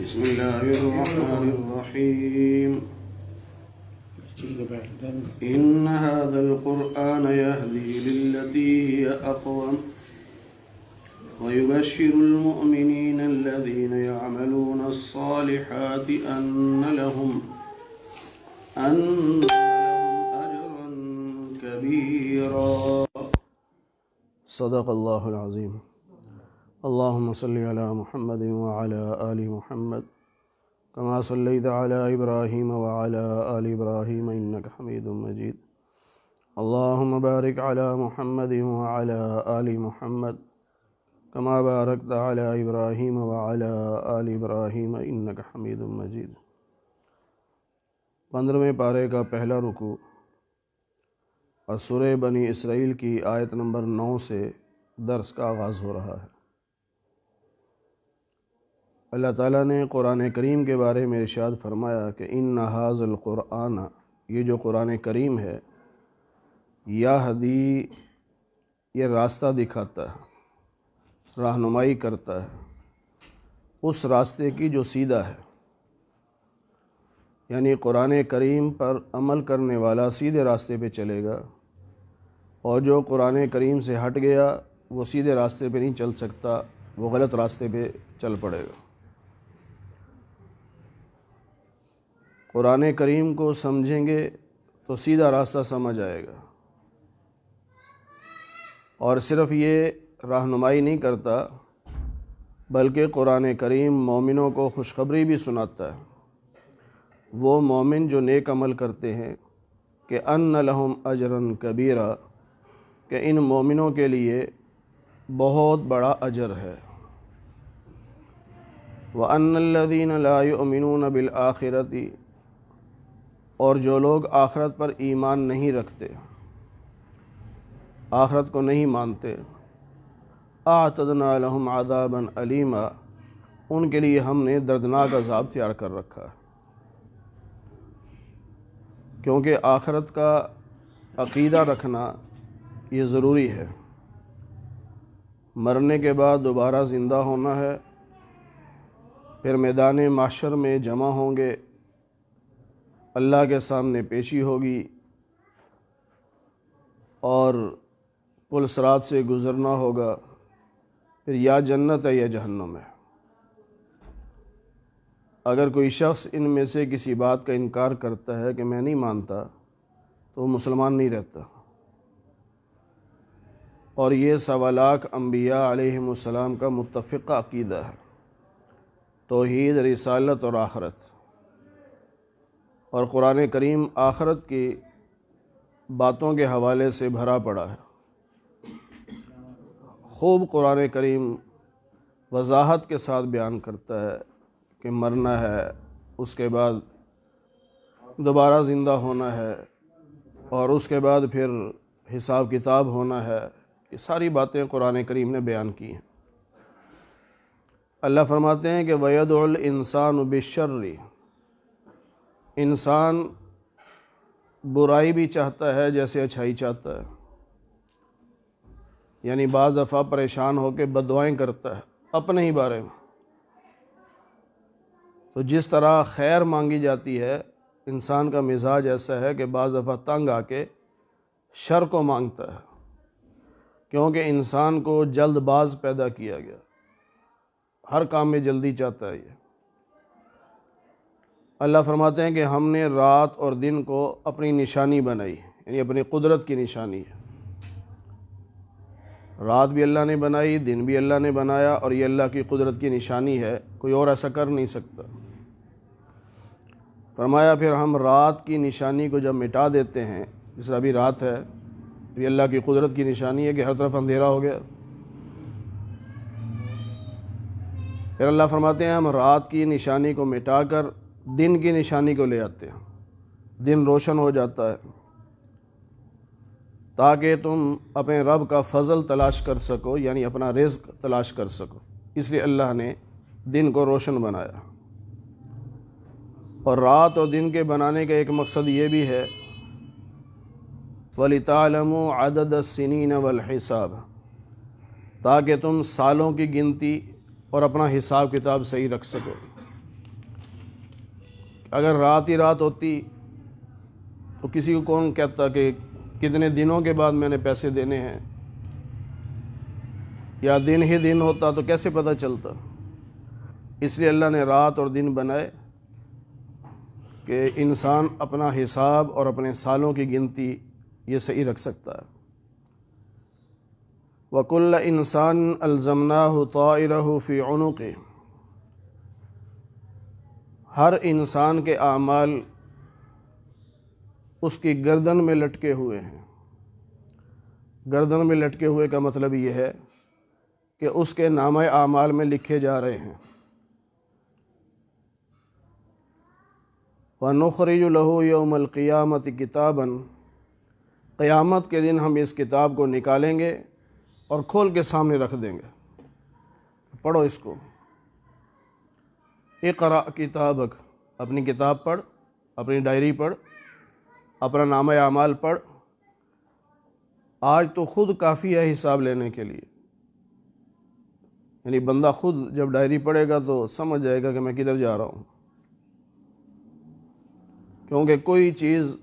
بسم الله الرحمن الرحيم إن هذا القرآن يهدي للتي هي أقوم ويبشر المؤمنين الذين يعملون الصالحات أن لهم أجرا كبيرا صدق الله العظيم اللهم صل على محمد وعلى آل محمد كما صليت على إبراهيم وعلى آل إبراهيم إنك حميد مجيد اللهم بارك على محمد وعلى آل محمد كما باركت على إبراهيم وعلى آل إبراهيم إنك حميد مجيد 15ویں پارے کا پہلا رکوع اور سورہ بنی اسرائیل کی آیت نمبر 9 سے درس کا آغاز ہو رہا ہے۔ اللہ تعالیٰ نے قرآن کریم کے بارے میں ارشاد فرمایا کہ ان ھذا القرآن، یہ جو قرآن کریم ہے، یہدی، یہ راستہ دکھاتا ہے، رہنمائی کرتا ہے اس راستے کی جو سیدھا ہے، یعنی قرآن کریم پر عمل کرنے والا سیدھے راستے پہ چلے گا، اور جو قرآن کریم سے ہٹ گیا وہ سیدھے راستے پہ نہیں چل سکتا، وہ غلط راستے پہ چل پڑے گا۔ قرآن کریم کو سمجھیں گے تو سیدھا راستہ سمجھ آئے گا، اور صرف یہ رہنمائی نہیں کرتا بلکہ قرآن کریم مومنوں کو خوشخبری بھی سناتا ہے، وہ مومن جو نیک عمل کرتے ہیں کہ ان لہم اجرا کبیرا، کہ ان مومنوں کے لیے بہت بڑا اجر ہے۔ وَأَنَّ الَّذِينَ لَا يُؤْمِنُونَ بِالْآخِرَةِ، اور جو لوگ آخرت پر ایمان نہیں رکھتے، آخرت کو نہیں مانتے، اعتدنا لهم عذابا علیما، ان کے لیے ہم نے دردناک عذاب تیار کر رکھا ہے۔ کیونکہ آخرت کا عقیدہ رکھنا یہ ضروری ہے، مرنے کے بعد دوبارہ زندہ ہونا ہے، پھر میدان محشر میں جمع ہوں گے، اللہ کے سامنے پیشی ہوگی، اور پل صراط سے گزرنا ہوگا، پھر یا جنت ہے یا جہنم ہے۔ اگر کوئی شخص ان میں سے کسی بات کا انکار کرتا ہے کہ میں نہیں مانتا، تو وہ مسلمان نہیں رہتا۔ اور یہ 1.25 لاکھ انبیاء علیہم السلام کا متفقہ عقیدہ ہے، توحید، رسالت اور آخرت۔ اور قرآن کریم آخرت کی باتوں کے حوالے سے بھرا پڑا ہے۔ خوب قرآن کریم وضاحت کے ساتھ بیان کرتا ہے کہ مرنا ہے، اس کے بعد دوبارہ زندہ ہونا ہے، اور اس کے بعد پھر حساب کتاب ہونا ہے۔ یہ ساری باتیں قرآن کریم نے بیان کی ہیں۔ اللہ فرماتے ہیں کہ وَيَدْعُ الْإِنسَانُ بِالشَّرِّ، انسان برائی بھی چاہتا ہے جیسے اچھائی چاہتا ہے، یعنی بعض دفعہ پریشان ہو کے بد دعائیں کرتا ہے اپنے ہی بارے میں۔ تو جس طرح خیر مانگی جاتی ہے، انسان کا مزاج ایسا ہے کہ بعض دفعہ تنگ آ کے شر کو مانگتا ہے، کیونکہ انسان کو جلد باز پیدا کیا گیا، ہر کام میں جلدی چاہتا ہے یہ۔ اللہ فرماتے ہیں کہ ہم نے رات اور دن کو اپنی نشانی بنائی، یعنی اپنی قدرت کی نشانی ہے۔ رات بھی اللہ نے بنائی، دن بھی اللہ نے بنایا، اور یہ اللہ کی قدرت کی نشانی ہے، کوئی اور ایسا کر نہیں سکتا۔ فرمایا پھر ہم رات کی نشانی کو جب مٹا دیتے ہیں، جس طرح ابھی رات ہے، یہ اللہ کی قدرت کی نشانی ہے کہ ہر طرف اندھیرا ہو گیا۔ پھر اللہ فرماتے ہیں ہم رات کی نشانی کو مٹا کر دن کی نشانی کو لے آتے ہیں، دن روشن ہو جاتا ہے، تاکہ تم اپنے رب کا فضل تلاش کر سکو، یعنی اپنا رزق تلاش کر سکو۔ اس لیے اللہ نے دن کو روشن بنایا۔ اور رات اور دن کے بنانے کا ایک مقصد یہ بھی ہے وَلِتَعْلَمُوا عَدَدَ السِّنِينَ وَالْحِسَابَ، تاکہ تم سالوں کی گنتی اور اپنا حساب کتاب صحیح رکھ سکو۔ اگر رات ہی رات ہوتی تو کسی کو کون کہتا کہ کتنے دنوں کے بعد میں نے پیسے دینے ہیں، یا دن ہی دن ہوتا تو کیسے پتہ چلتا؟ اس لیے اللہ نے رات اور دن بنائے کہ انسان اپنا حساب اور اپنے سالوں کی گنتی یہ صحیح رکھ سکتا ہے۔ وَكُلَّ إِنسَانٍ أَلْزَمْنَاهُ طَائِرَهُ فِي عُنُقِهِ، ہر انسان کے اعمال اس کی گردن میں لٹکے ہوئے ہیں۔ گردن میں لٹکے ہوئے کا مطلب یہ ہے کہ اس کے نامہ اعمال میں لکھے جا رہے ہیں۔ وَنُخْرِجُ لَهُ يَوْمَ الْقِيَامَةِ كِتَابًا، قیامت کے دن ہم اس کتاب کو نکالیں گے اور کھول کے سامنے رکھ دیں گے، پڑھو اس کو۔ اقرأ کتابک، اپنی کتاب پڑھ، اپنی ڈائری پڑھ، اپنا نامہ اعمال پڑھ۔ آج تو خود کافی ہے حساب لینے کے لیے، یعنی بندہ خود جب ڈائری پڑھے گا تو سمجھ جائے گا کہ میں کدھر جا رہا ہوں، کیونکہ کوئی چیز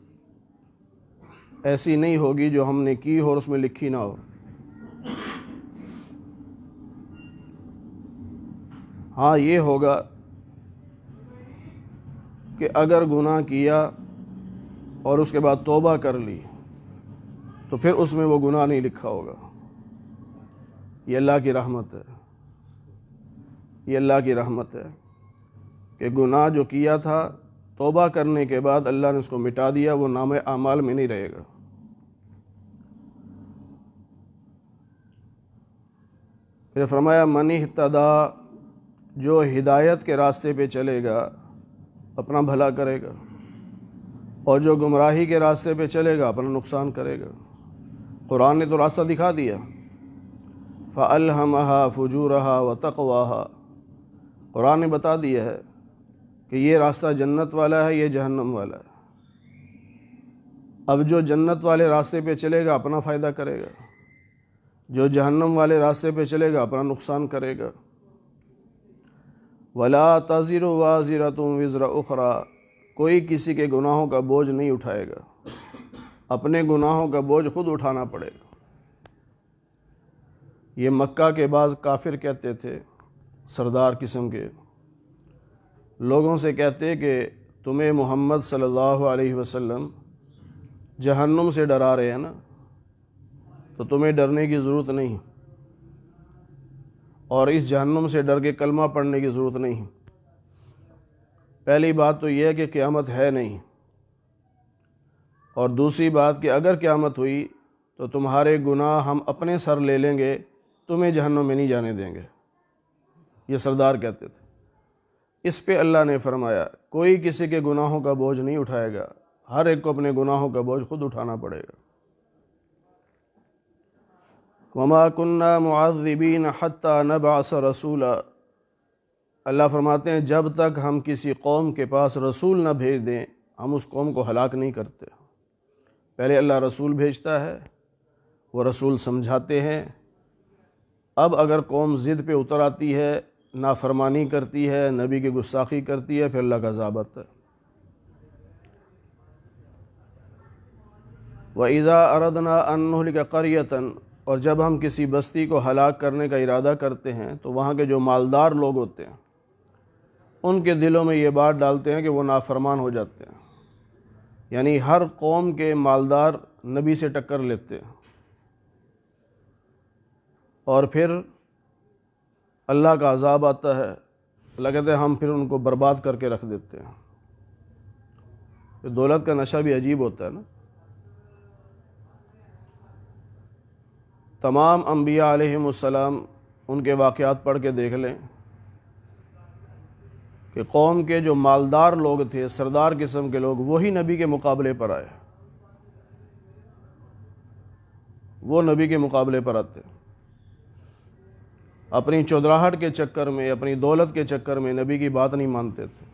ایسی نہیں ہوگی جو ہم نے کی ہو اور اس میں لکھی نہ ہو۔ ہاں یہ ہوگا کہ اگر گناہ کیا اور اس کے بعد توبہ کر لی تو پھر اس میں وہ گناہ نہیں لکھا ہوگا۔ یہ اللہ کی رحمت ہے، یہ اللہ کی رحمت ہے کہ گناہ جو کیا تھا توبہ کرنے کے بعد اللہ نے اس کو مٹا دیا، وہ نامہ اعمال میں نہیں رہے گا۔ پھر فرمایا من اہتدی، جو ہدایت کے راستے پہ چلے گا اپنا بھلا کرے گا، اور جو گمراہی کے راستے پہ چلے گا اپنا نقصان کرے گا۔ قرآن نے تو راستہ دکھا دیا، فَأَلْهَمَهَا فُجُورَهَا وَتَقْوَاهَا، قرآن نے بتا دیا ہے کہ یہ راستہ جنت والا ہے، یہ جہنم والا ہے۔ اب جو جنت والے راستے پہ چلے گا اپنا فائدہ کرے گا، جو جہنم والے راستے پہ چلے گا اپنا نقصان کرے گا۔ وَلَا تَزِرُ وَازِرَةٌ وِزْرَ أُخْرَىٰ، کوئی کسی کے گناہوں کا بوجھ نہیں اٹھائے گا، اپنے گناہوں کا بوجھ خود اٹھانا پڑے گا۔ یہ مکہ کے بعض کافر کہتے تھے، سردار قسم کے لوگوں سے کہتے کہ تمہیں محمد صلی اللہ علیہ وسلم جہنم سے ڈرا رہے ہیں نا، تو تمہیں ڈرنے کی ضرورت نہیں، اور اس جہنم سے ڈر کے کلمہ پڑھنے کی ضرورت نہیں۔ پہلی بات تو یہ ہے کہ قیامت ہے نہیں، اور دوسری بات کہ اگر قیامت ہوئی تو تمہارے گناہ ہم اپنے سر لے لیں گے، تمہیں جہنم میں نہیں جانے دیں گے، یہ سردار کہتے تھے۔ اس پہ اللہ نے فرمایا کوئی کسی کے گناہوں کا بوجھ نہیں اٹھائے گا، ہر ایک کو اپنے گناہوں کا بوجھ خود اٹھانا پڑے گا۔ وَمَا كُنَّا مُعَذِّبِينَ حَتَّى نَبْعَثَ رَسُولًا، اللہ فرماتے ہیں جب تک ہم کسی قوم کے پاس رسول نہ بھیج دیں ہم اس قوم کو ہلاک نہیں کرتے۔ پہلے اللہ رسول بھیجتا ہے، وہ رسول سمجھاتے ہیں، اب اگر قوم ضد پہ اتر آتی ہے، نافرمانی کرتی ہے، نبی کی گستاخی کرتی ہے، پھر اللہ کا عذاب آتا ہے۔ وَإِذَا أَرَدْنَا أَن نُهْلِكَ قَرْيَةً، اور جب ہم کسی بستی کو ہلاک کرنے کا ارادہ کرتے ہیں تو وہاں کے جو مالدار لوگ ہوتے ہیں ان کے دلوں میں یہ بات ڈالتے ہیں کہ وہ نافرمان ہو جاتے ہیں، یعنی ہر قوم کے مالدار نبی سے ٹکر لیتے ہیں، اور پھر اللہ کا عذاب آتا ہے۔ اللہ کہتے ہیں ہم پھر ان کو برباد کر کے رکھ دیتے ہیں۔ تو دولت کا نشہ بھی عجیب ہوتا ہے نا۔ تمام انبیاء علیہم السلام ان کے واقعات پڑھ کے دیکھ لیں کہ قوم کے جو مالدار لوگ تھے، سردار قسم کے لوگ، وہی نبی کے مقابلے پر آئے، وہ نبی کے مقابلے پر آتے، اپنی چودراہٹ کے چکر میں، اپنی دولت کے چکر میں نبی کی بات نہیں مانتے تھے،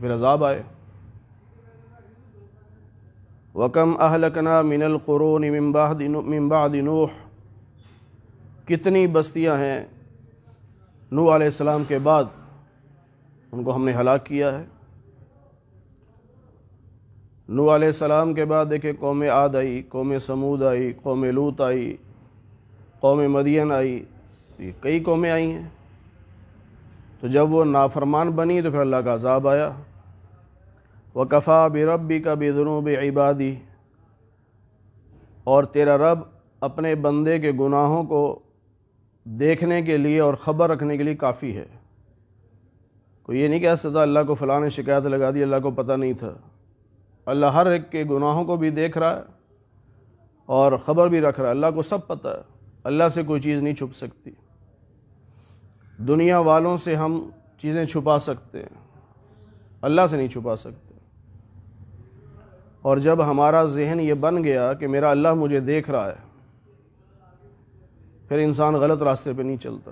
پھر عذاب آئے۔ وَكَمْ أَهْلَكْنَا مِنَ الْقُرُونِ مِن بَعْدِ نُوحٍ، کتنی بستیاں ہیں نوح علیہ السلام کے بعد ان کو ہم نے ہلاک کیا ہے۔ نوح علیہ السلام کے بعد دیکھیں قوم عاد آئی، قوم سمود آئی، قوم لوط آئی، قوم مدین آئی، یہ کئی قومیں آئی ہیں۔ تو جب وہ نافرمان بنی تو پھر اللہ کا عذاب آیا۔ وَكَفَىٰ بِرَبِّكَ بِذُنُوبِ عِبَادِهِ، اور تیرا رب اپنے بندے کے گناہوں کو دیکھنے کے لیے اور خبر رکھنے کے لیے کافی ہے۔ کوئی یہ نہیں کہہ سکتا اللہ کو فلاں نے شکایت لگا دی، اللہ کو پتہ نہیں تھا۔ اللہ ہر ایک کے گناہوں کو بھی دیکھ رہا ہے اور خبر بھی رکھ رہا ہے، اللہ کو سب پتہ ہے، اللہ سے کوئی چیز نہیں چھپ سکتی۔ دنیا والوں سے ہم چیزیں چھپا سکتے ہیں، اللہ سے نہیں چھپا سکتے۔ اور جب ہمارا ذہن یہ بن گیا کہ میرا اللہ مجھے دیکھ رہا ہے، پھر انسان غلط راستے پہ نہیں چلتا۔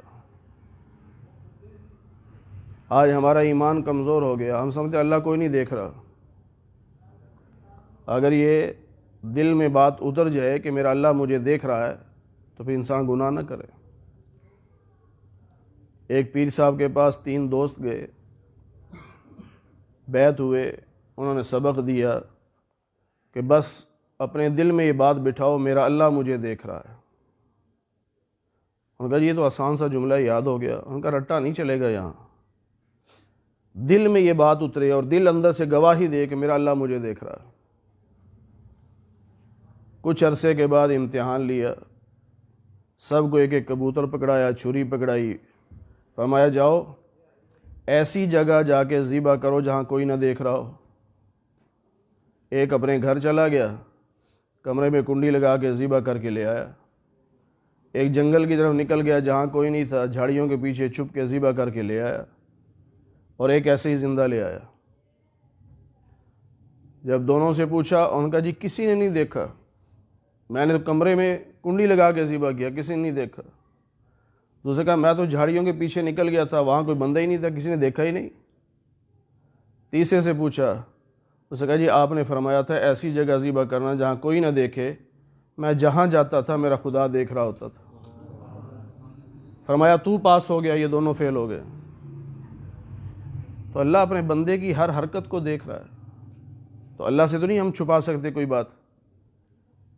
آج ہمارا ایمان کمزور ہو گیا، ہم سمجھتے اللہ کوئی نہیں دیکھ رہا۔ اگر یہ دل میں بات اتر جائے کہ میرا اللہ مجھے دیکھ رہا ہے تو پھر انسان گناہ نہ کرے۔ ایک پیر صاحب کے پاس 3 دوست گئے، بیعت ہوئے، انہوں نے سبق دیا کہ بس اپنے دل میں یہ بات بٹھاؤ میرا اللہ مجھے دیکھ رہا ہے۔ ان کا یہ تو آسان سا جملہ یاد ہو گیا، ان کا رٹا نہیں چلے گا یہاں۔ دل میں یہ بات اترے اور دل اندر سے گواہی دے کہ میرا اللہ مجھے دیکھ رہا ہے۔ کچھ عرصے کے بعد امتحان لیا، سب کو ایک ایک کبوتر پکڑایا، چھری پکڑائی، فرمایا جاؤ ایسی جگہ جا کے ذبح کرو جہاں کوئی نہ دیکھ رہا ہو۔ ایک اپنے گھر چلا گیا، کمرے میں کنڈی لگا کے ذبح کر کے لے آیا۔ ایک جنگل کی طرف نکل گیا جہاں کوئی نہیں تھا، جھاڑیوں کے پیچھے چھپ کے ذبح کر کے لے آیا، اور ایک ایسے ہی زندہ لے آیا۔ جب دونوں سے پوچھا، ان کا جی کسی نے نہیں دیکھا، میں نے تو کمرے میں کنڈی لگا کے ذبح کیا، کسی نے نہیں دیکھا۔ دوسرے کہا میں تو جھاڑیوں کے پیچھے نکل گیا تھا، وہاں کوئی بندہ ہی نہیں تھا، کسی نے دیکھا ہی نہیں۔ تیسرے سے پوچھا، اس نے کہا جی آپ نے فرمایا تھا ایسی جگہ ذبح کرنا جہاں کوئی نہ دیکھے، میں جہاں جاتا تھا میرا خدا دیکھ رہا ہوتا تھا۔ فرمایا تو پاس ہو گیا، یہ دونوں فیل ہو گئے۔ تو اللہ اپنے بندے کی ہر حرکت کو دیکھ رہا ہے، تو اللہ سے تو نہیں ہم چھپا سکتے کوئی بات۔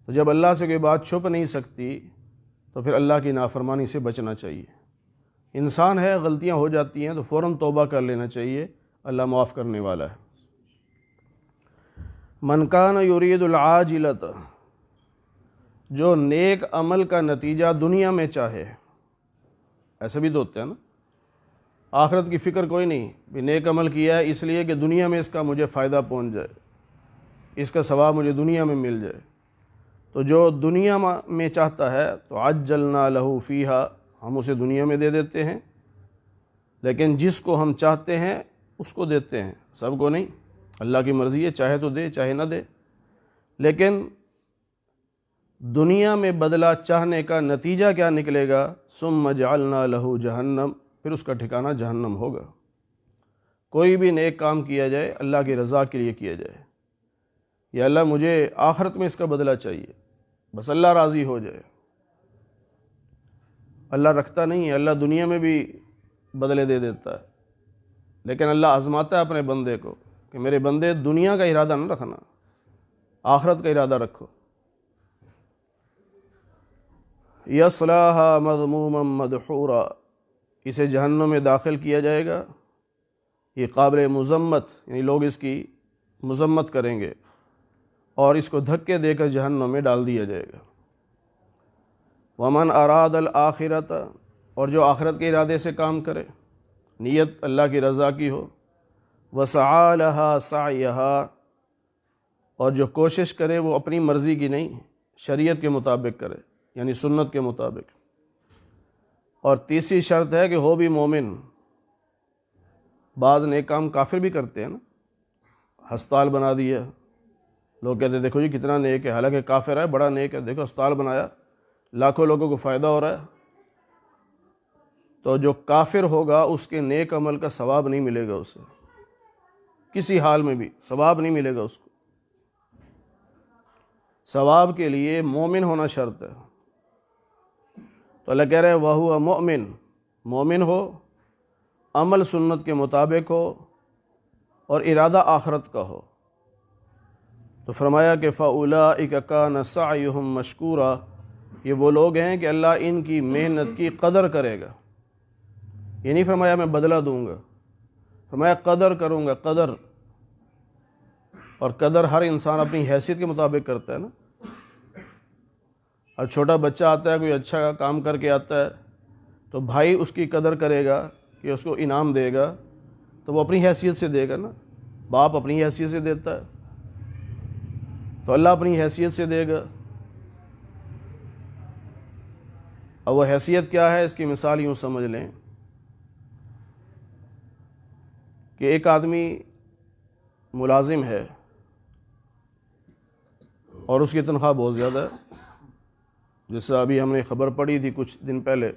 تو جب اللہ سے کوئی بات چھپ نہیں سکتی تو پھر اللہ کی نافرمانی سے بچنا چاہیے۔ انسان ہے، غلطیاں ہو جاتی ہیں تو فوراً توبہ کر لینا چاہیے، اللہ معاف کرنے والا ہے۔ من کان یرید العاجلۃ، جو نیک عمل کا نتیجہ دنیا میں چاہے، ایسے بھی تو ہوتے ہیں نا، آخرت کی فکر کوئی نہیں، بھی نیک عمل کیا ہے اس لیے کہ دنیا میں اس کا مجھے فائدہ پہنچ جائے، اس کا ثواب مجھے دنیا میں مل جائے۔ تو جو دنیا میں چاہتا ہے تو عجلنا لہ فیہا، ہم اسے دنیا میں دے دیتے ہیں، لیکن جس کو ہم چاہتے ہیں اس کو دیتے ہیں، سب کو نہیں۔ اللہ کی مرضی ہے، چاہے تو دے چاہے نہ دے، لیکن دنیا میں بدلہ چاہنے کا نتیجہ کیا نکلے گا؟ ثم جعلنا لہ جہنم، پھر اس کا ٹھکانہ جہنم ہوگا۔ کوئی بھی نیک کام کیا جائے اللہ کی رضا کے لیے کیا جائے، یا اللہ مجھے آخرت میں اس کا بدلہ چاہیے، بس اللہ راضی ہو جائے۔ اللہ رکھتا نہیں ہے، اللہ دنیا میں بھی بدلے دے دیتا ہے، لیکن اللہ آزماتا ہے اپنے بندے کو کہ میرے بندے دنیا کا ارادہ نہ رکھنا، آخرت کا ارادہ رکھو۔ یصلاھا مذموما مدحورا، اسے جہنم میں داخل کیا جائے گا، یہ قابل مذمت، یعنی لوگ اس کی مذمت کریں گے اور اس کو دھکے دے کر جہنم میں ڈال دیا جائے گا۔ ومن اراد الآخرۃ، اور جو آخرت کے ارادے سے کام کرے، نیت اللہ کی رضا کی ہو، وسعی لہا سعیہا، اور جو کوشش کرے وہ اپنی مرضی کی نہیں، شریعت کے مطابق کرے، یعنی سنت کے مطابق۔ اور تیسری شرط ہے کہ ہو بھی مومن۔ بعض نیک کام کافر بھی کرتے ہیں نا، ہسپتال بنا دیا، لوگ کہتے ہیں دیکھو جی کتنا نیک ہے، حالانکہ کافر ہے، بڑا نیک ہے، دیکھو ہسپتال بنایا، لاکھوں لوگوں کو فائدہ ہو رہا ہے۔ تو جو کافر ہوگا اس کے نیک عمل کا ثواب نہیں ملے گا، اسے کسی حال میں بھی ثواب نہیں ملے گا اس کو۔ ثواب کے لیے مومن ہونا شرط ہے۔ تو اللہ کہہ رہے ہیں وَهُوَ مُؤْمِن، مومن ہو، عمل سنت کے مطابق ہو، اور ارادہ آخرت کا ہو۔ تو فرمایا کہ فَأُولَٰئِكَ كَانَ سَعْيُهُمْ مَشْكُورًا، یہ وہ لوگ ہیں کہ اللہ ان کی محنت کی قدر کرے گا۔ یہ نہیں فرمایا میں بدلہ دوں گا، فرمایا قدر کروں گا، قدر۔ اور قدر ہر انسان اپنی حیثیت کے مطابق کرتا ہے نا۔ اب چھوٹا بچہ آتا ہے، کوئی اچھا کام کر کے آتا ہے تو بھائی اس کی قدر کرے گا کہ اس کو انعام دے گا، تو وہ اپنی حیثیت سے دے گا نا۔ باپ اپنی حیثیت سے دیتا ہے تو اللہ اپنی حیثیت سے دے گا۔ اب وہ حیثیت کیا ہے، اس کی مثال یوں سمجھ لیں کہ ایک آدمی ملازم ہے اور اس کی تنخواہ بہت زیادہ ہے، جیسے ابھی ہم نے خبر پڑھی تھی کچھ دن پہلے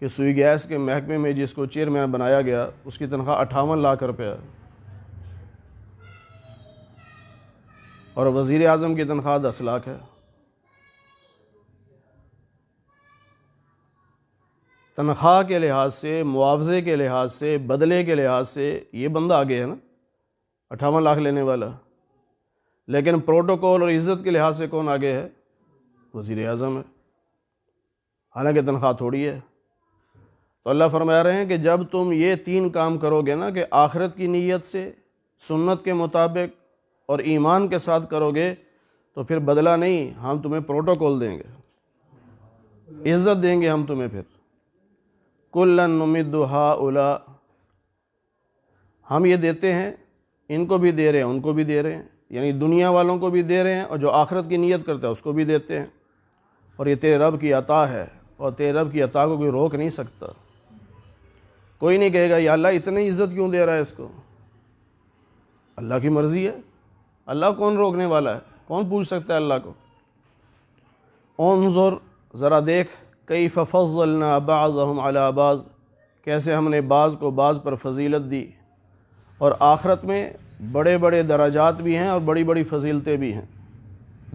کہ سوئی گیس کے محکمے میں جس کو چیئرمین بنایا گیا اس کی تنخواہ 58 لاکھ روپے ہے، اور وزیر اعظم کی تنخواہ 10 لاکھ ہے۔ تنخواہ کے لحاظ سے، معاوضے کے لحاظ سے، بدلے کے لحاظ سے یہ بندہ آگے ہے نا، 58 لاکھ لینے والا۔ لیکن پروٹوکول اور عزت کے لحاظ سے کون آگے ہے؟ وزیر اعظم ہے، حالانکہ تنخواہ تھوڑی ہے۔ تو اللہ فرما رہے ہیں کہ جب تم یہ 3 کام کرو گے نا، کہ آخرت کی نیت سے، سنت کے مطابق اور ایمان کے ساتھ کرو گے، تو پھر بدلہ نہیں، ہم تمہیں پروٹوکول دیں گے، عزت دیں گے ہم تمہیں۔ پھر کُلًّا نُمِدُّ ہَٰؤُلَاءِ، ہم یہ دیتے ہیں، ان کو بھی دے رہے ہیں، ان کو بھی دے رہے ہیں، یعنی دنیا والوں کو بھی دے رہے ہیں، اور جو آخرت کی نیت کرتا ہے اس کو بھی دیتے ہیں۔ اور یہ تیرے رب کی عطا ہے، اور تیرے رب کی عطا کو کوئی روک نہیں سکتا۔ کوئی نہیں کہے گا یا اللہ اتنی عزت کیوں دے رہا ہے اس کو، اللہ کی مرضی ہے، اللہ کون روکنے والا ہے، کون پوچھ سکتا ہے اللہ کو۔ انظر، ذرا دیکھ، کیف فضلنا بعضهم علی بعض، کیسے ہم نے بعض کو بعض پر فضیلت دی۔ اور آخرت میں بڑے بڑے درجات بھی ہیں اور بڑی بڑی فضیلتیں بھی ہیں،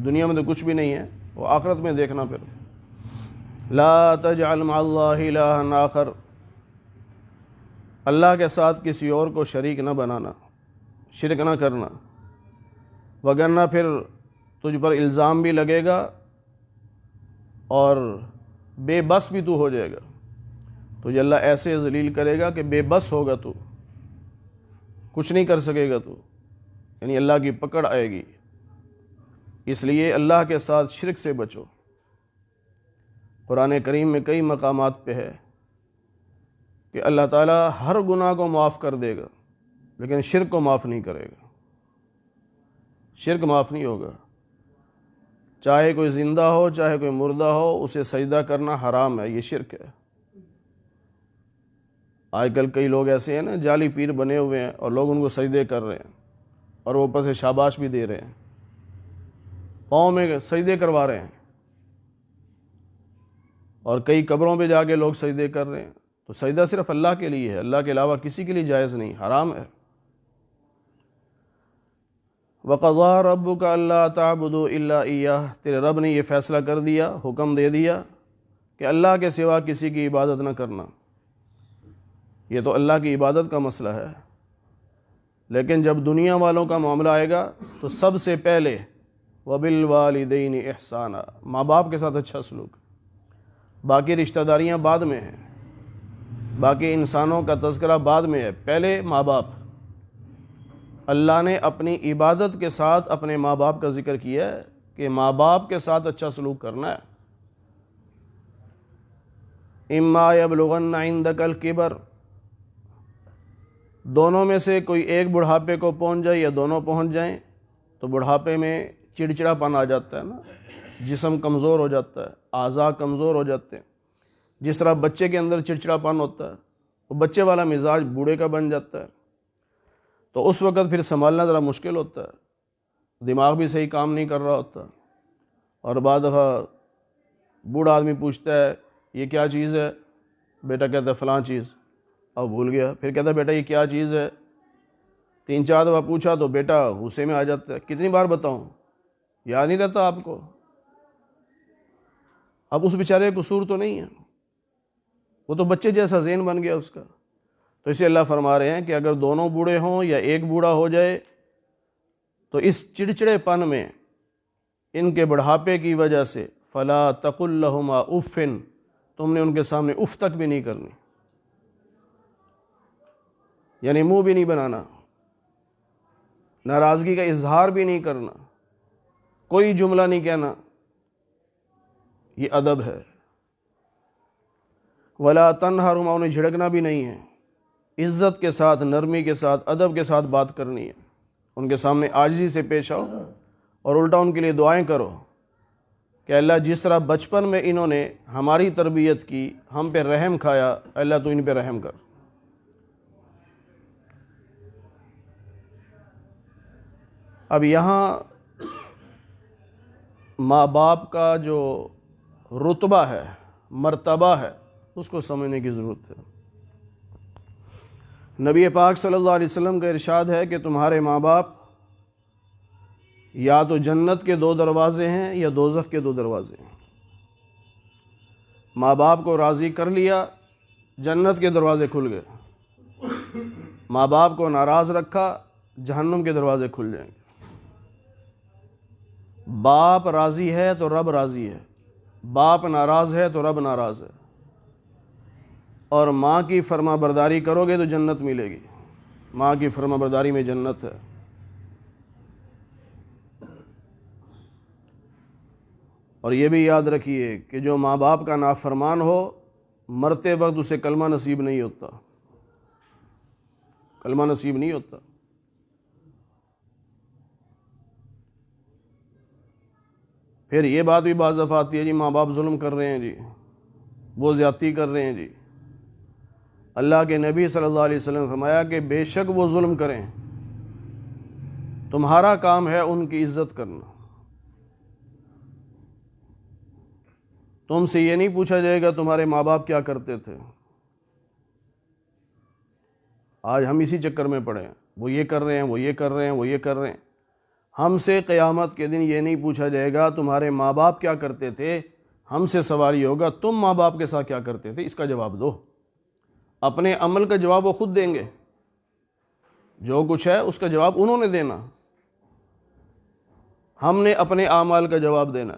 دنیا میں تو کچھ بھی نہیں ہے، وہ آخرت میں دیکھنا۔ پھر لا تجعل مع اللہ الہا آخر، اللہ کے ساتھ کسی اور کو شریک نہ بنانا، شرک نہ کرنا، وگرنہ پھر تجھ پر الزام بھی لگے گا اور بے بس بھی تو ہو جائے گا۔ تجھے اللہ ایسے ذلیل کرے گا کہ بے بس ہوگا، تو کچھ نہیں کر سکے گا تو، یعنی اللہ کی پکڑ آئے گی۔ اس لیے اللہ کے ساتھ شرک سے بچو۔ قرآن کریم میں کئی مقامات پہ ہے کہ اللہ تعالیٰ ہر گناہ کو معاف کر دے گا، لیکن شرک کو معاف نہیں کرے گا، شرک معاف نہیں ہوگا۔ چاہے کوئی زندہ ہو چاہے کوئی مردہ ہو، اسے سجدہ کرنا حرام ہے، یہ شرک ہے۔ آج کل کئی لوگ ایسے ہیں نا، جعلی پیر بنے ہوئے ہیں اور لوگ ان کو سجدے کر رہے ہیں اور وہ اوپر سے شاباش بھی دے رہے ہیں، پاؤں میں سجدے کروا رہے ہیں، اور کئی قبروں پہ جا کے لوگ سجدے کر رہے ہیں۔ تو سجدہ صرف اللہ کے لیے ہے، اللہ کے علاوہ کسی کے لیے جائز نہیں، حرام ہے۔ وَقَضَىٰ رَبُّكَ أَلَّا تَعْبُدُوا إِلَّا إِيَّاهُ، تیرے رب نے یہ فیصلہ کر دیا، حکم دے دیا کہ اللہ کے سوا کسی کی عبادت نہ کرنا۔ یہ تو اللہ کی عبادت کا مسئلہ ہے، لیکن جب دنیا والوں کا معاملہ آئے گا تو سب سے پہلے وَبِالْوَالِدَيْنِ إِحْسَانًا، ماں باپ کے ساتھ اچھا سلوک، باقی رشتہ داریاں بعد میں ہیں، باقی انسانوں کا تذکرہ بعد میں ہے، پہلے ماں باپ۔ اللہ نے اپنی عبادت کے ساتھ اپنے ماں باپ کا ذکر کیا ہے کہ ماں باپ کے ساتھ اچھا سلوک کرنا ہے۔ اِمَّا يَبْلُغَنَّ عِندَكَ الْكِبَرَ، دونوں میں سے کوئی ایک بڑھاپے کو پہنچ جائے یا دونوں پہنچ جائیں، تو بڑھاپے میں چڑچڑا پن آ جاتا ہے نا، جسم کمزور ہو جاتا ہے، اعضاء کمزور ہو جاتے ہیں۔ جس طرح بچے کے اندر چڑچڑا پن ہوتا ہے، وہ بچے والا مزاج بوڑھے کا بن جاتا ہے، تو اس وقت پھر سنبھالنا ذرا مشکل ہوتا ہے، دماغ بھی صحیح کام نہیں کر رہا ہوتا، اور بعض دفعہ بوڑھا آدمی پوچھتا ہے یہ کیا چیز ہے، بیٹا کہتا ہے فلاں چیز، اب بھول گیا، پھر کہتا ہے بیٹا یہ کیا چیز ہے، 3-4 دفعہ پوچھا تو بیٹا غصے میں آ جاتا ہے، کتنی بار بتاؤں، یاد نہیں رہتا آپ کو۔ اب اس بیچارے کا قصور تو نہیں ہے، وہ تو بچے جیسا ذہن بن گیا اس کا۔ تو اسے اللہ فرما رہے ہیں کہ اگر دونوں بوڑھے ہوں یا ایک بوڑھا ہو جائے تو اس چڑچڑے پن میں، ان کے بڑھاپے کی وجہ سے فلا تقل لہما اف، تم نے ان کے سامنے اف تک بھی نہیں کرنی، یعنی منہ بھی نہیں بنانا، ناراضگی کا اظہار بھی نہیں کرنا، کوئی جملہ نہیں کہنا، یہ ادب ہے۔ ولا تنہرہما، انہیں جھڑکنا بھی نہیں ہے، عزت کے ساتھ، نرمی کے ساتھ، ادب کے ساتھ بات کرنی ہے، ان کے سامنے عاجزی سے پیش آؤ اور الٹا ان کے لیے دعائیں کرو کہ اللہ جس طرح بچپن میں انہوں نے ہماری تربیت کی، ہم پہ رحم کھایا، اللہ تو ان پہ رحم کر۔ اب یہاں ماں باپ کا جو رتبہ ہے، مرتبہ ہے، اس کو سمجھنے کی ضرورت ہے۔ نبی پاک صلی اللہ علیہ وسلم کا ارشاد ہے کہ تمہارے ماں باپ یا تو جنت کے 2 دروازے ہیں یا دوزخ کے 2 دروازے ہیں۔ ماں باپ کو راضی کر لیا، جنت کے دروازے کھل گئے، ماں باپ کو ناراض رکھا، جہنم کے دروازے کھل جائیں گے۔ باپ راضی ہے تو رب راضی ہے، باپ ناراض ہے تو رب ناراض ہے، اور ماں کی فرما برداری کرو گے تو جنت ملے گی، ماں کی فرما برداری میں جنت ہے۔ اور یہ بھی یاد رکھیے کہ جو ماں باپ کا نافرمان ہو، مرتے وقت اسے کلمہ نصیب نہیں ہوتا، کلمہ نصیب نہیں ہوتا۔ پھر یہ بات بھی بعض دفعہ آتی ہے جی ماں باپ ظلم کر رہے ہیں، جی وہ زیادتی کر رہے ہیں، جی اللہ کے نبی صلی اللہ علیہ وسلم نے فرمایا کہ بے شک وہ ظلم کریں، تمہارا کام ہے ان کی عزت کرنا، تم سے یہ نہیں پوچھا جائے گا تمہارے ماں باپ کیا کرتے تھے۔ آج ہم اسی چکر میں پڑے ہیں، وہ یہ کر رہے ہیں، وہ یہ کر رہے ہیں، وہ یہ کر رہے ہیں۔ ہم سے قیامت کے دن یہ نہیں پوچھا جائے گا تمہارے ماں باپ کیا کرتے تھے، ہم سے سوال یہ ہوگا تم ماں باپ کے ساتھ کیا کرتے تھے، اس کا جواب دو۔ اپنے عمل کا جواب وہ خود دیں گے، جو کچھ ہے اس کا جواب انہوں نے دینا، ہم نے اپنے اعمال کا جواب دینا۔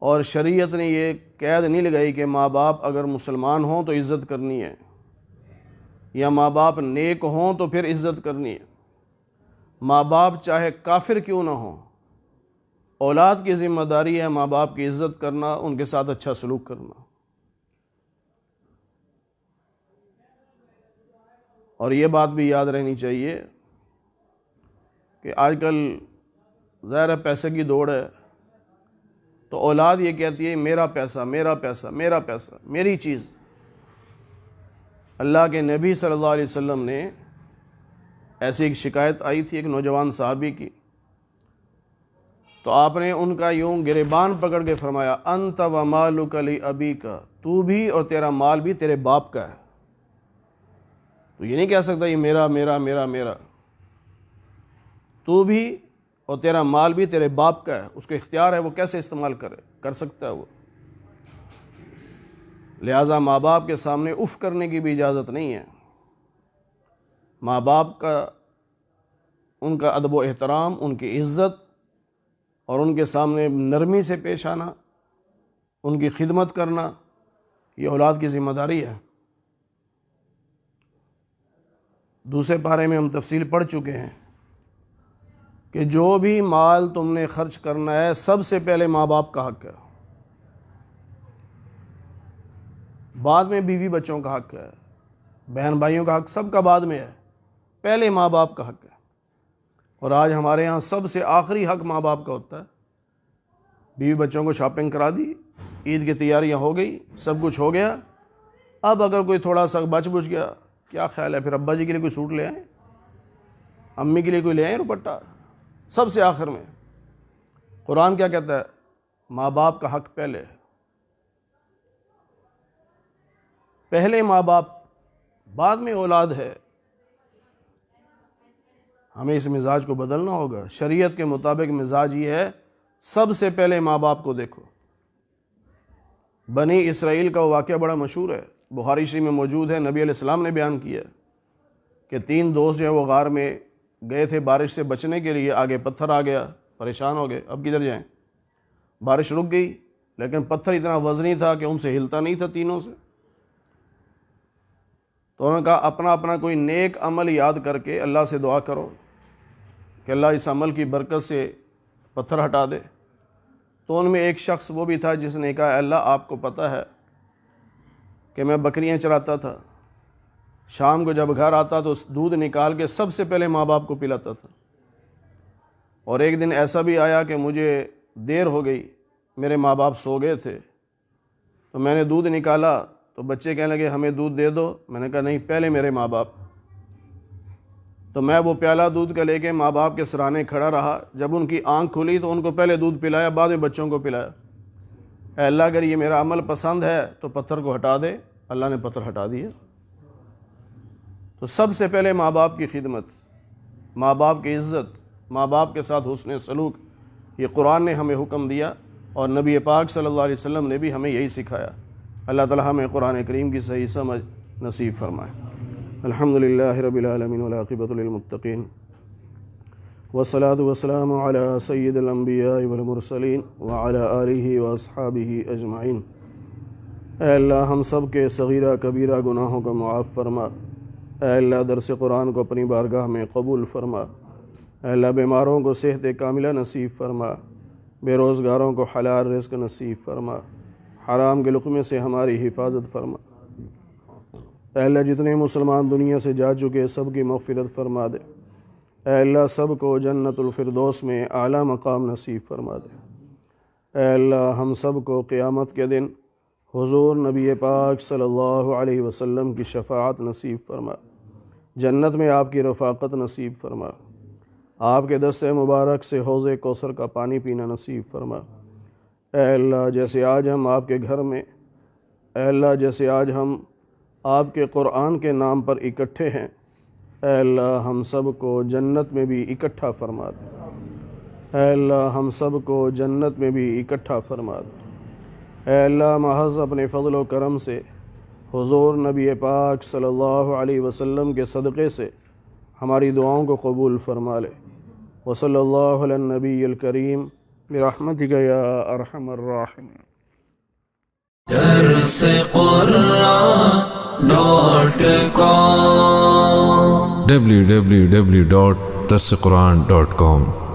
اور شریعت نے یہ قید نہیں لگائی کہ ماں باپ اگر مسلمان ہوں تو عزت کرنی ہے، یا ماں باپ نیک ہوں تو پھر عزت کرنی ہے۔ ماں باپ چاہے کافر کیوں نہ ہوں، اولاد کی ذمہ داری ہے ماں باپ کی عزت کرنا، ان کے ساتھ اچھا سلوک کرنا۔ اور یہ بات بھی یاد رہنی چاہیے کہ آج کل ظاہر ہے پیسے کی دوڑ ہے، تو اولاد یہ کہتی ہے میرا پیسہ، میرا پیسہ، میرا پیسہ، میری چیز۔ اللہ کے نبی صلی اللہ علیہ وسلم نے ایسی ایک شکایت آئی تھی ایک نوجوان صحابی کی، تو آپ نے ان کا یوں گریبان پکڑ کے فرمایا انت و مالک لابیک، تو بھی اور تیرا مال بھی تیرے باپ کا ہے۔ تو یہ نہیں کہہ سکتا یہ میرا میرا میرا میرا، تو بھی اور تیرا مال بھی تیرے باپ کا ہے، اس کو اختیار ہے وہ کیسے استعمال کر سکتا ہے وہ۔ لہٰذا ماں باپ کے سامنے اف کرنے کی بھی اجازت نہیں ہے، ماں باپ کا ان کا ادب و احترام، ان کی عزت اور ان کے سامنے نرمی سے پیش آنا، ان کی خدمت کرنا، یہ اولاد کی ذمہ داری ہے۔ دوسرے پارے میں ہم تفصیل پڑھ چکے ہیں کہ جو بھی مال تم نے خرچ کرنا ہے سب سے پہلے ماں باپ کا حق ہے، بعد میں بیوی بچوں کا حق ہے، بہن بھائیوں کا حق سب کا بعد میں ہے، پہلے ماں باپ کا حق ہے۔ اور آج ہمارے ہاں سب سے آخری حق ماں باپ کا ہوتا ہے۔ بیوی بچوں کو شاپنگ کرا دی، عید کی تیاریاں ہو گئی، سب کچھ ہو گیا، اب اگر کوئی تھوڑا سا بچ گیا، کیا خیال ہے پھر ابا جی کے لیے کوئی سوٹ لے آئیں، امی کے لیے کوئی لے آئیں دوپٹہ، سب سے آخر میں۔ قرآن کیا کہتا ہے؟ ماں باپ کا حق پہلے، پہلے ماں باپ بعد میں اولاد ہے۔ ہمیں اس مزاج کو بدلنا ہوگا۔ شریعت کے مطابق مزاج یہ ہے سب سے پہلے ماں باپ کو دیکھو۔ بنی اسرائیل کا واقعہ بڑا مشہور ہے، بخاری شریف میں موجود ہے، نبی علیہ السلام نے بیان کیا کہ 3 دوست جو ہیں وہ غار میں گئے تھے بارش سے بچنے کے لیے، آگے پتھر آ گیا، پریشان ہو گئے، اب کدھر جائیں؟ بارش رک گئی، لیکن پتھر اتنا وزنی تھا کہ ان سے ہلتا نہیں تھا تینوں سے۔ تو انہوں نے کہا اپنا اپنا کوئی نیک عمل یاد کر کے اللہ سے دعا کرو کہ اللہ اس عمل کی برکت سے پتھر ہٹا دے۔ تو ان میں ایک شخص وہ بھی تھا جس نے کہا اللہ آپ کو پتہ ہے کہ میں بکریاں چراتا تھا، شام کو جب گھر آتا تو دودھ نکال کے سب سے پہلے ماں باپ کو پلاتا تھا، اور ایک دن ایسا بھی آیا کہ مجھے دیر ہو گئی، میرے ماں باپ سو گئے تھے، تو میں نے دودھ نکالا تو بچے کہنے لگے ہمیں دودھ دے دو، میں نے کہا نہیں پہلے میرے ماں باپ۔ تو میں وہ پیالہ دودھ کا لے کے ماں باپ کے سرانے کھڑا رہا، جب ان کی آنکھ کھلی تو ان کو پہلے دودھ پلایا، بعد میں بچوں کو پلایا۔ اے اللہ اگر یہ میرا عمل پسند ہے تو پتھر کو ہٹا دے۔ اللہ نے پتھر ہٹا دیا۔ تو سب سے پہلے ماں باپ کی خدمت، ماں باپ کی عزت، ماں باپ کے ساتھ حسن سلوک، یہ قرآن نے ہمیں حکم دیا، اور نبی پاک صلی اللہ علیہ وسلم نے بھی ہمیں یہی سکھایا۔ اللہ تعالی ہمیں قرآن کریم کی صحیح سمجھ نصیب فرمائے۔ الحمدللہ رب العالمین والعاقبۃ للمتقین، والصلاۃ والسلام علی سید الانبیاء والمرسلین وعلی آلہ واصحابہ اجمعین۔ اے اللہ ہم سب کے صغیرہ کبیرہ گناہوں کو معاف فرما۔ اے اللہ درس قرآن کو اپنی بارگاہ میں قبول فرما۔ اے اللہ بیماروں کو صحت کاملہ نصیب فرما، بے روزگاروں کو حلال رزق نصیب فرما، حرام کے لقمے سے ہماری حفاظت فرما۔ اے اللہ جتنے مسلمان دنیا سے جا چکے سب کی مغفرت فرما دے۔ اے اللہ سب کو جنت الفردوس میں اعلیٰ مقام نصیب فرما دے۔ اے اللہ ہم سب کو قیامت کے دن حضور نبی پاک صلی اللہ علیہ وسلم کی شفاعت نصیب فرما، جنت میں آپ کی رفاقت نصیب فرما، آپ کے دست مبارک سے حوض کوثر کا پانی پینا نصیب فرما۔ اے اللہ جیسے آج ہم آپ کے گھر میں، اے اللہ جیسے آج ہم آپ کے قرآن کے نام پر اکٹھے ہیں، اے اللہ ہم سب کو جنت میں بھی اکٹھا فرما دے۔ اے اللہ ہم سب کو جنت میں بھی اکٹھا فرما دے۔ اے اللہ محض اپنے فضل و کرم سے حضور نبی پاک صلی اللہ علیہ وسلم کے صدقے سے ہماری دعاؤں کو قبول فرما لے۔ وصلی اللہ علی النبی الکریم برحمتک یا ارحم الراحمین۔ درس قرآن.com www.darsequran.com